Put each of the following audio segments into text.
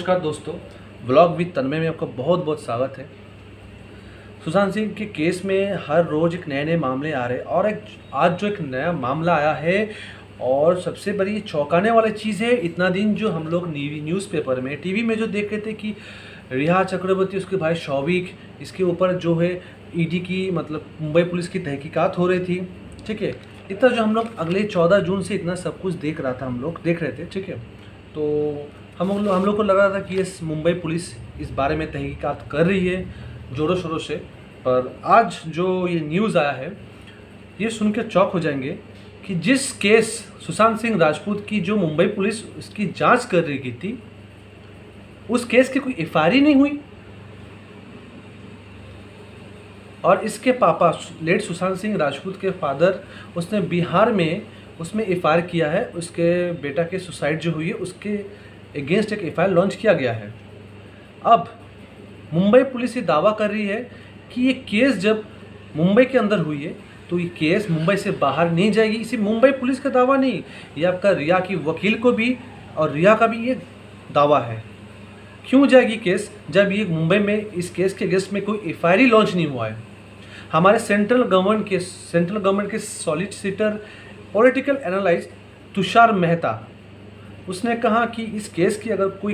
नमस्कार दोस्तों, blog with तन्मय में आपका बहुत बहुत स्वागत है। सुशांत सिंह के केस में हर रोज़ एक नए नए मामले आ रहे हैं और आज जो एक नया मामला आया है और सबसे बड़ी चौंकाने वाली चीज़ है। इतना दिन जो हम लोग न्यूज़पेपर में टीवी में जो देख रहे थे कि रिया चक्रवर्ती, उसके भाई शौविक, इसके ऊपर जो है ईडी की मुंबई पुलिस की तहकीकात हो रही थी, ठीक है। इतना जो हम लोग अगले 14 जून से इतना सब कुछ देख रहे थे, ठीक है। तो हम लोग को लग रहा था कि ये मुंबई पुलिस इस बारे में तहकीकात कर रही है ज़ोरों शोरों से, पर आज जो ये न्यूज़ आया है ये सुन के चौंक हो जाएंगे कि जिस केस सुशांत सिंह राजपूत की जो मुंबई पुलिस उसकी जांच कर रही थी, उस केस की कोई एफआईआर ही नहीं हुई। और इसके पापा लेट सुशांत सिंह राजपूत के फादर, उसने बिहार में उसमें एफआईआर किया है। उसके बेटा के सुसाइड जो हुई है उसके अगेंस्ट एक एफआईआर लॉन्च किया गया है। अब मुंबई पुलिस ये दावा कर रही है कि ये केस जब मुंबई के अंदर हुई है तो ये केस मुंबई से बाहर नहीं जाएगी। इसी मुंबई पुलिस का दावा नहीं, ये आपका रिया की वकील को भी और रिया का भी ये दावा है। क्यों जाएगी केस जब ये मुंबई में इस केस के अगेंस्ट में कोई एफआईआर ही लॉन्च नहीं हुआ है। हमारे सेंट्रल गवर्नमेंट के solicitor political analyst Tushar Mehta, उसने कहा कि इस केस की अगर कोई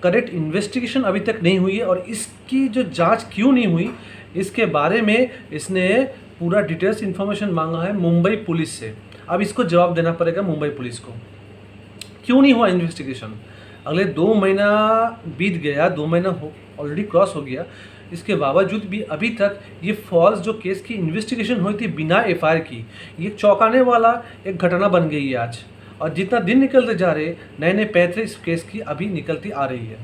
करेक्ट इन्वेस्टिगेशन अभी तक नहीं हुई है और इसकी जो जांच क्यों नहीं हुई, इसके बारे में इसने पूरा डिटेल्स इन्फॉर्मेशन मांगा है मुंबई पुलिस से। अब इसको जवाब देना पड़ेगा मुंबई पुलिस को, क्यों नहीं हुआ इन्वेस्टिगेशन। अगले 2 महीना बीत गया, 2 महीना ऑलरेडी क्रॉस हो गया, इसके बावजूद भी अभी तक ये फॉल्स जो केस की इन्वेस्टिगेशन हुई थी बिना एफआईआर की, ये चौंकाने वाला एक घटना बन गई है आज। और जितना दिन निकलते जा रहे नए नए पैंतरे इस केस की अभी निकलती आ रही है।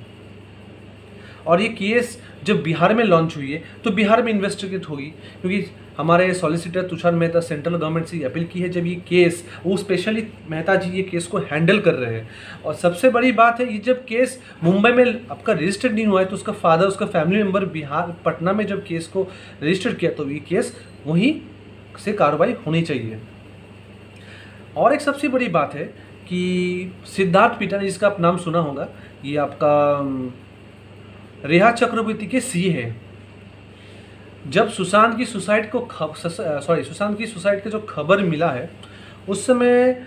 और ये केस जब बिहार में लॉन्च हुई है तो बिहार में इन्वेस्टिगेट होगी, क्योंकि हमारे solicitor Tushar Mehta central government से अपील की है जब ये केस, वो स्पेशली मेहता जी ये केस को हैंडल कर रहे हैं। और सबसे बड़ी बात है, ये जब केस मुंबई में आपका रजिस्टर्ड नहीं हुआ है तो उसका फादर, उसका फैमिली मेम्बर बिहार पटना में जब केस को रजिस्टर्ड किया तो ये केस वहीं से कार्रवाई होनी चाहिए। और एक सबसे बड़ी बात है कि सिद्धार्थ पिटानी, जिसका आप नाम सुना होगा, ये आपका रिया चक्रवर्ती के सीए है। जब सुशांत की सुसाइड का जो खबर मिला है उस समय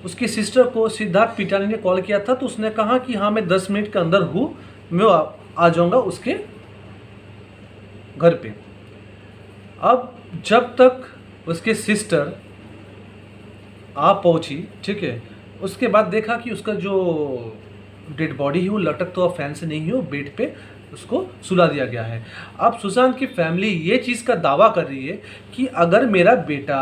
उसकी सिस्टर को सिद्धार्थ पिटानी ने कॉल किया था, तो उसने कहा कि हाँ मैं 10 मिनट के अंदर हूँ, मैं आ जाऊँगा उसके घर पे। अब जब तक उसके सिस्टर आप पहुंची, ठीक है, उसके बाद देखा कि उसका जो डेड बॉडी है वो लटक तो अब फैन से नहीं है, वो बेड पे उसको सुला दिया गया है। अब सुशांत की फैमिली ये चीज़ का दावा कर रही है कि अगर मेरा बेटा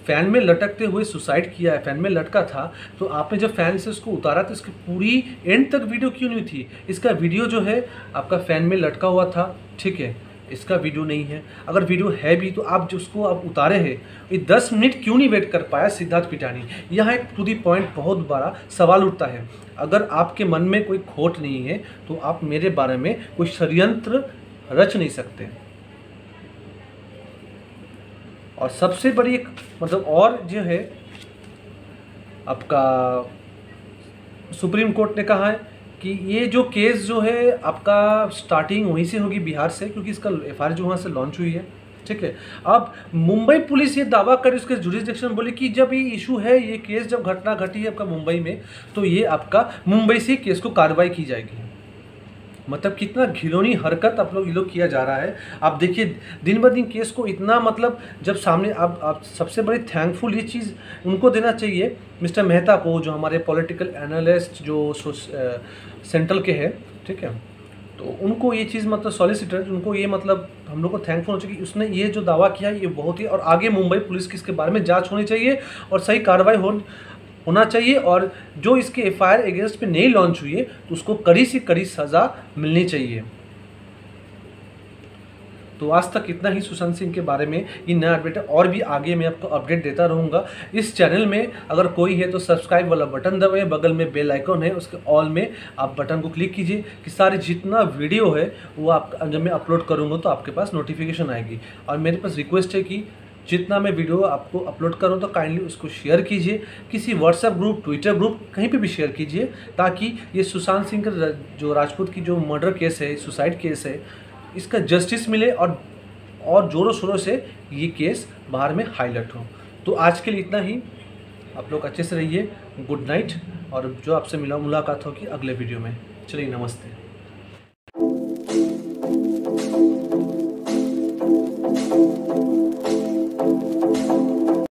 फैन में लटकते हुए सुसाइड किया है, फैन में लटका था, तो आपने जब फैन से उसको उतारा तो इसकी पूरी एंड तक वीडियो क्यों नहीं थी। इसका वीडियो जो है आपका फैन में लटका हुआ था, ठीक है, इसका वीडियो नहीं है। अगर वीडियो है भी तो आप जो उसको आप उतारे हैं, ये 10 मिनट क्यों नहीं वेट कर पाया सिद्धार्थ पिटानी। यहाँ एक टू दी पॉइंट बहुत बड़ा सवाल उठता है। अगर आपके मन में कोई खोट नहीं है तो आप मेरे बारे में कोई षड्यंत्र रच नहीं सकते। और सबसे बड़ी एक और जो है आपका सुप्रीम कोर्ट ने कहा है कि ये जो केस जो है आपका स्टार्टिंग वहीं से होगी, बिहार से, क्योंकि इसका एफआईआर जो वहाँ से लॉन्च हुई है, ठीक है। अब मुंबई पुलिस ये दावा करे, उसके जुरिस्डिक्शन बोले कि जब ये इशू है, ये केस जब घटना घटी है आपका मुंबई में, तो ये आपका मुंबई से केस को कार्रवाई की जाएगी। मतलब कितना घिनौनी हरकत ये लोग किया जा रहा है। आप देखिए दिन ब दिन केस को इतना जब सामने आप सबसे बड़ी थैंकफुल ये चीज़ उनको देना चाहिए मिस्टर मेहता को, जो हमारे पॉलिटिकल एनालिस्ट जो सेंट्रल के हैं, ठीक है। तो उनको ये चीज़ सॉलिसिटर, उनको ये हम लोग को थैंकफुल होना चाहिए कि उसने ये जो दावा किया ये बहुत ही, और आगे मुंबई पुलिस की इसके बारे में जाँच होनी चाहिए और सही कार्रवाई होना चाहिए। और जो इसके एफआईआर अगेंस्ट पे नहीं लॉन्च हुई है तो उसको कड़ी से कड़ी सज़ा मिलनी चाहिए। तो आज तक इतना ही सुशांत सिंह के बारे में ये नया अपडेट है, और भी आगे मैं आपको अपडेट देता रहूँगा। इस चैनल में अगर कोई है तो सब्सक्राइब वाला बटन दबाएं, बगल में बेल आइकन है उसके ऑल में आप बटन को क्लिक कीजिए कि सारे जितना वीडियो है वो आप जब मैं अपलोड करूँगा तो आपके पास नोटिफिकेशन आएगी। और मेरे पास रिक्वेस्ट है कि जितना मैं वीडियो आपको अपलोड करूँ तो काइंडली उसको शेयर कीजिए, किसी व्हाट्सएप ग्रुप, ट्विटर ग्रुप, कहीं पे भी शेयर कीजिए, ताकि ये सुशांत सिंह का जो राजपूत की जो मर्डर केस है, सुसाइड केस है, इसका जस्टिस मिले और ज़ोरों शोरों से ये केस बाहर में हाईलाइट हो। तो आज के लिए इतना ही। आप लोग अच्छे से रहिए। Good night. और जो आपसे मुलाकात होगी अगले वीडियो में। चलिए, नमस्ते।